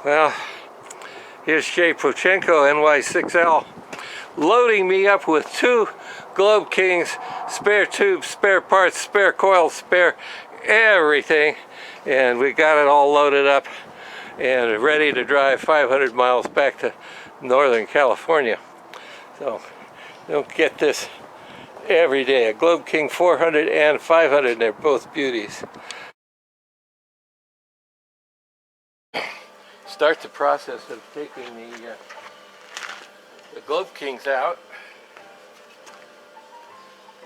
Well, here's Jay Prochenko, NY6L, loading me up with 2 Globe Kings, spare tubes, spare parts, spare coils, spare everything. And we got it all loaded up and ready to drive 500 miles back to Northern California. So, don't get this every day. A Globe King 400 and 500, and they're both beauties. Start the process of taking the Globe Kings out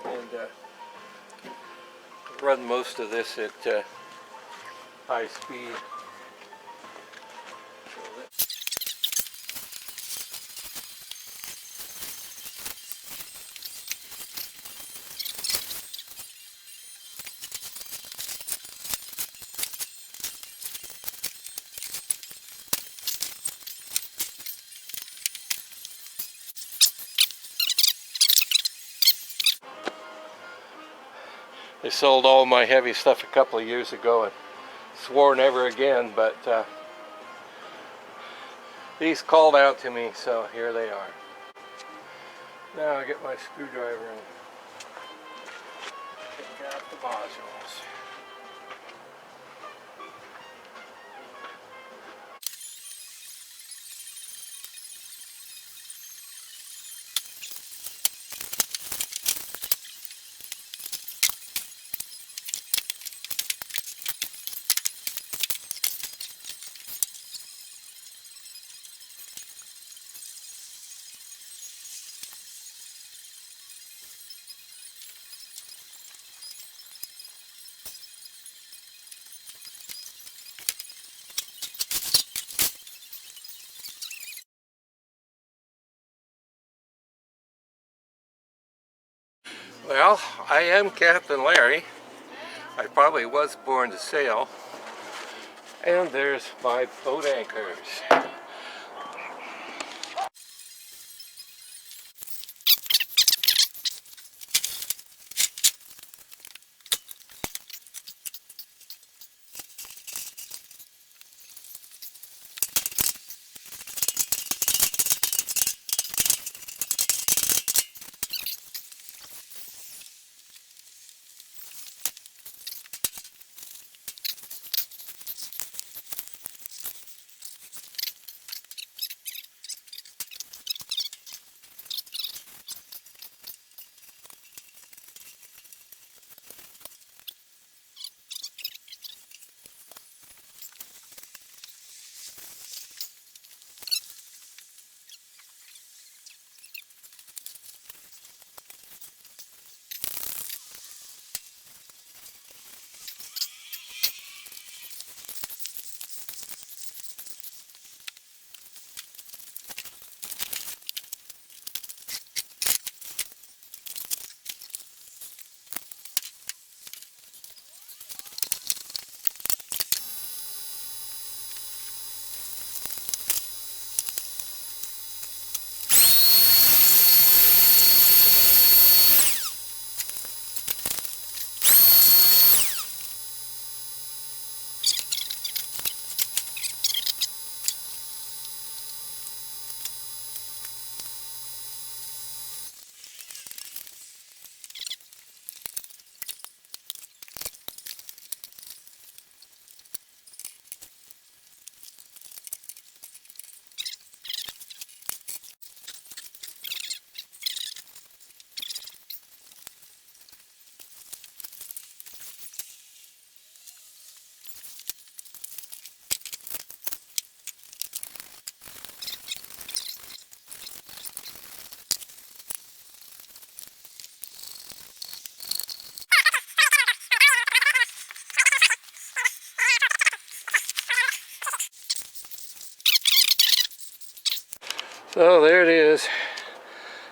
and run most of this at high speed. I sold all my heavy stuff a couple of years ago and swore never again, but these called out to me, so here they are. Now I get my screwdriver and take out the modules. Well, I am Captain Larry. I probably was born to sail. And there's my boat anchors. So there it is,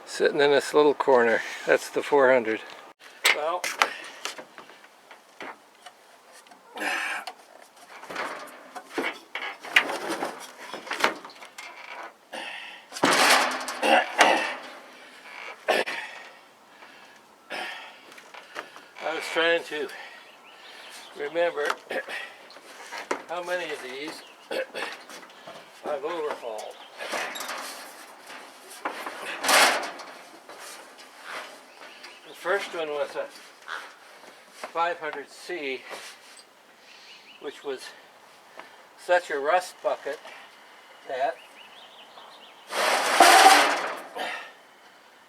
sitting in this little corner. That's the 400. Well, I was trying to remember how many of these I've overhauled. The first one was a 500C, which was such a rust bucket that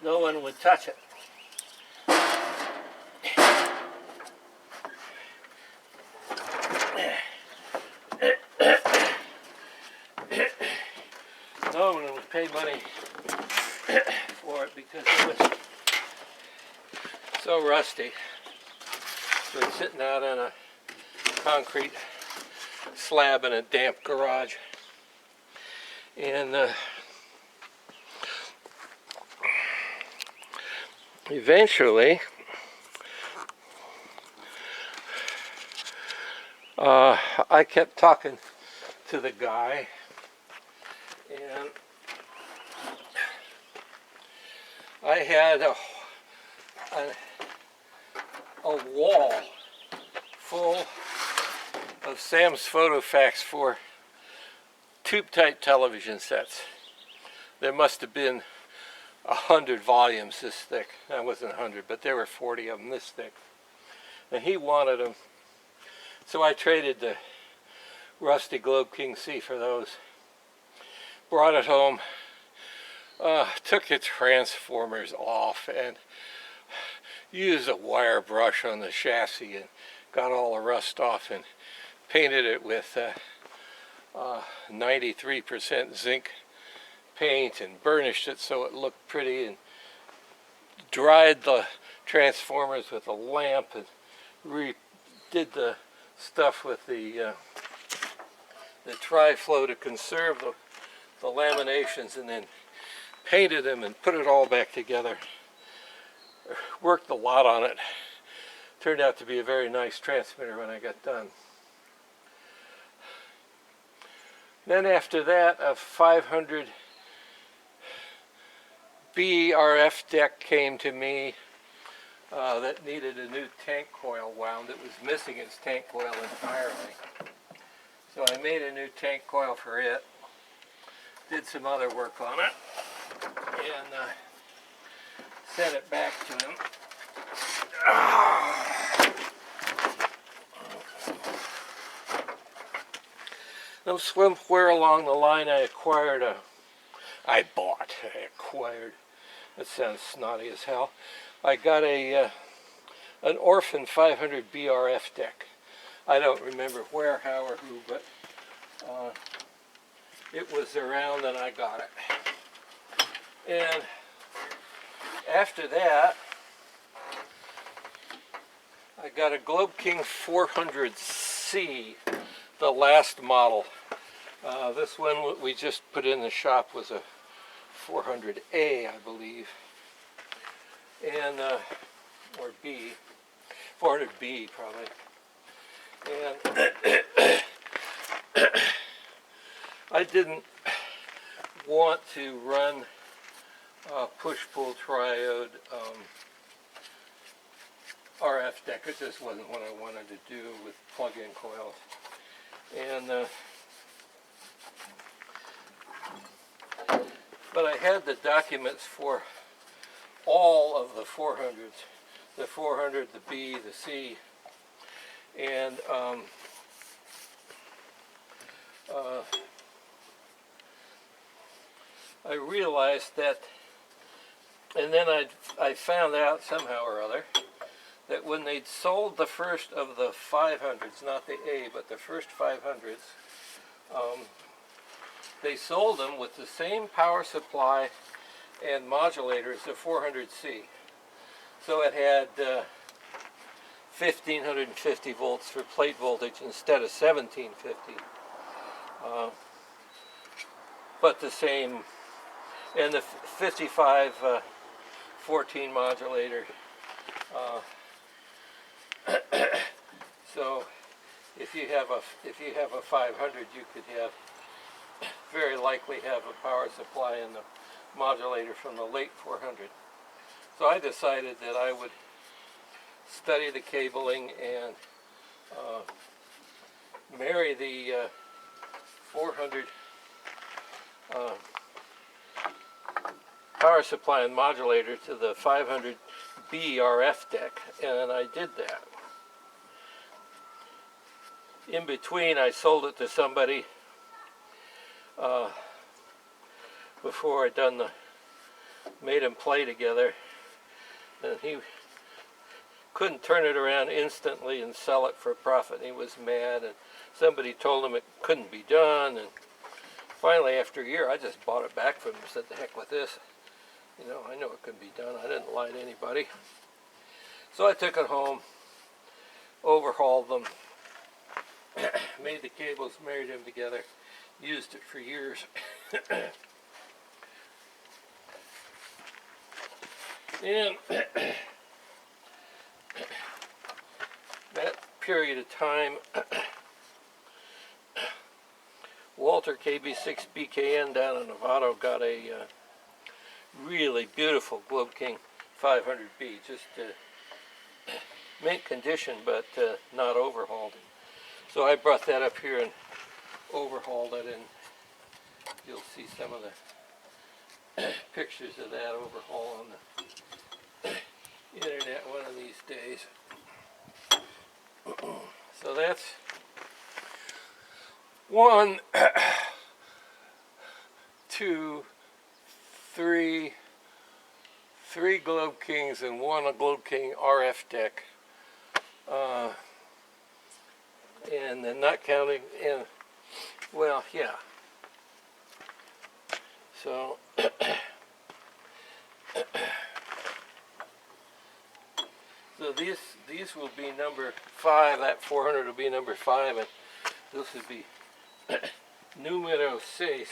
no one would touch it. No one would pay money for it because it was so rusty. It was sitting out on a concrete slab in a damp garage. And eventually I kept talking to the guy, and I had a wall full of Sam's PhotoFax for tube-type television sets. There must have been 100 volumes this thick. That wasn't 100, but there were 40 of them this thick. And he wanted them. So I traded the rusty Globe King C for those. Brought it home. Took the transformers off and used a wire brush on the chassis and got all the rust off and painted it with 93% zinc paint and burnished it so it looked pretty, and dried the transformers with a lamp and redid the stuff with the tri-flow to conserve the laminations, and then painted them and put it all back together. Worked a lot on it. Turned out to be a very nice transmitter when I got done. Then after that, a 500 BRF deck came to me that needed a new tank coil wound. It was missing its tank coil entirely. So I made a new tank coil for it. Did some other work on it. And sent it back to him. Somewhere along the line I acquired that sounds snotty as hell. I got an Orphan 500 BRF deck. I don't remember where, how, or who, but it was around and I got it. And after that, I got a Globe King 400C, the last model. This one we just put in the shop was a 400A, I believe, and or B, 400B probably. And I didn't want to run push-pull triode RF deck. It just wasn't what I wanted to do with plug-in coils. And but I had the documents for all of the 400s, the 400, the B, the C, and I realized that, and then I found out somehow or other that when they'd sold the first of the 500s, not the A, but the first 500s, they sold them with the same power supply and modulator as the 400C. So it had 1550 volts for plate voltage instead of 1750. But the same, and the 5514 modulator. So if you have a 500, you could very likely have a power supply in the modulator from the late 400. So I decided that I would study the cabling and marry the 400 uh, power supply and modulator to the 500B RF deck, and I did that. In between, I sold it to somebody before I made him play together, and he couldn't turn it around instantly and sell it for a profit. He was mad, and somebody told him it couldn't be done, and finally, after a year, I just bought it back from him and said, the heck with this. You know, I know it could be done. I didn't lie to anybody. So I took it home, overhauled them, made the cables, married them together, used it for years. And that period of time, Walter KB6BKN down in Novato got a really beautiful Globe King 500B, just mint condition, but not overhauled. So I brought that up here and overhauled it, and you'll see some of the pictures of that overhaul on the internet one of these days. So that's one, two, three Globe Kings and one Globe King RF deck. And then not counting, and well, yeah. So so these will be number 5. That 400 will be number 5, and this would be numero 6.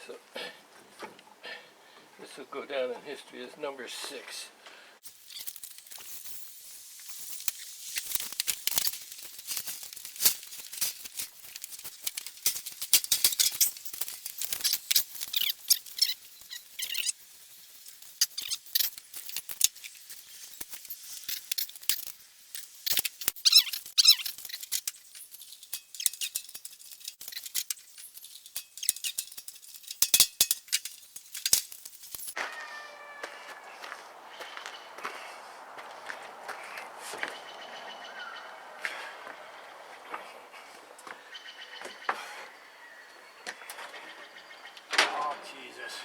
So this will go down in history as number 6. Jesus.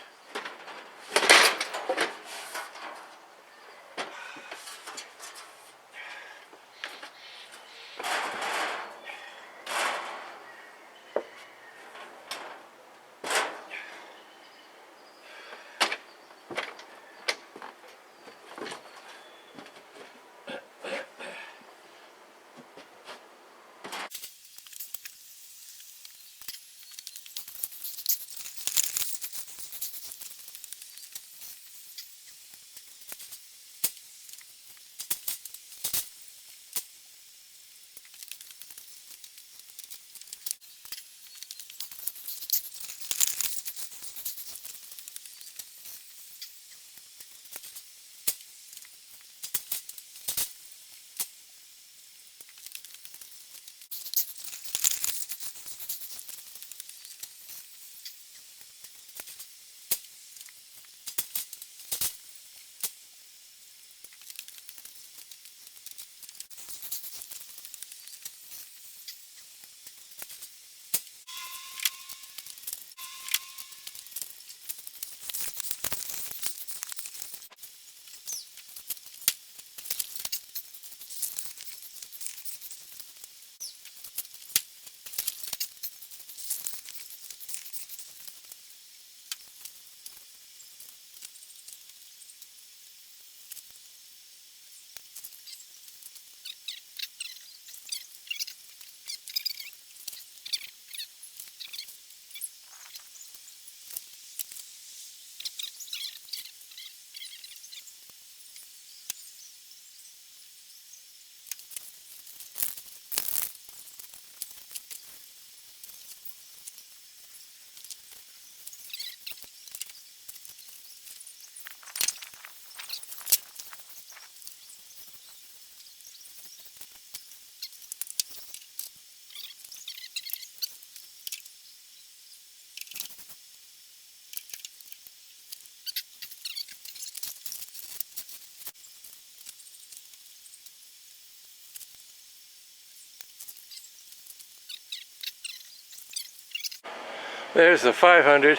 There's the 500,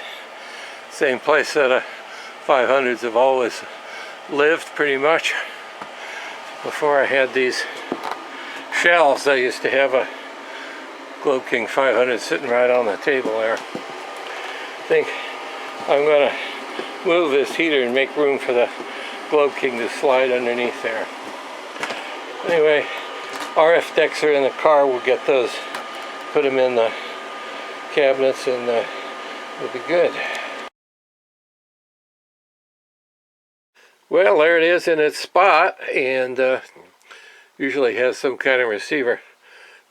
same place that 500s have always lived pretty much. Before I had these shelves, I used to have a Globe King 500 sitting right on the table there. I think I'm going to move this heater and make room for the Globe King to slide underneath there. Anyway, RF decks are in the car. We'll get those, put them in the cabinets, and it'll be good. Well, there it is in its spot, and usually has some kind of receiver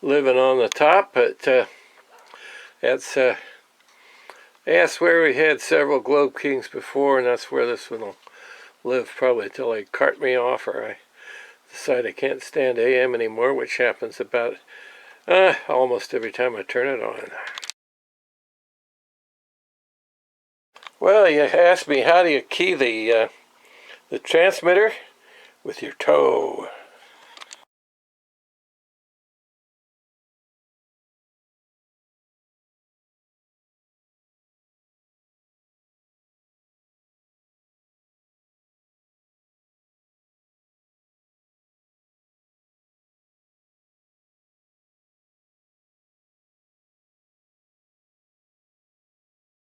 living on the top, but that's where we had several Globe Kings before, and that's where this one will live probably until they cart me off, or I decide I can't stand AM anymore, which happens about almost every time I turn it on. Well, you asked me, how do you key the transmitter? With your toe.